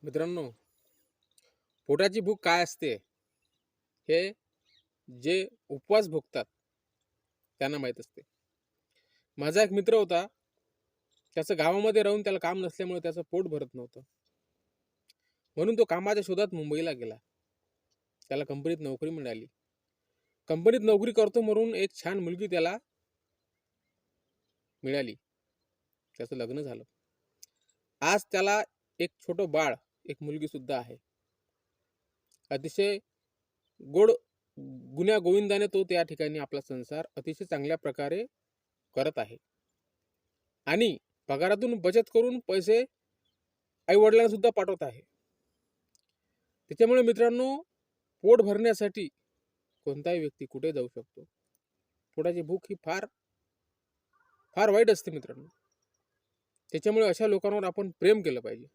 मित्रांनो, पोटाची भूक काय असते हे जे उपवास भोगतात त्यांना माहीत असते. माझा एक मित्र होता. त्याचं गावामध्ये राहून त्याला काम नसल्यामुळे त्याचं पोट भरत नव्हतं. म्हणून तो कामाच्या शोधात मुंबईला गेला. त्याला कंपनीत नोकरी मिळाली. कंपनीत नोकरी करतो म्हणून एक छान मुलगी त्याला मिळाली. त्याचं लग्न झालं. आज त्याला एक छोटं बाळ, एक मुलगी सुद्धा आहे. अतिशय गोड गुण्या गोविंदाने तो त्या ठिकाणी आपला संसार अतिशय चांगल्या प्रकारे करत आहे. आणि पगारातून बचत करून पैसे आई वडिलांना सुद्धा पाठवत आहे. त्याच्यामुळे मित्रांनो, पोट भरण्यासाठी कोणताही व्यक्ती कुठे जाऊ शकतो. पोटाची भूक ही फार फार वाईट असते मित्रांनो. त्याच्यामुळे अशा लोकांवर आपण प्रेम केलं पाहिजे.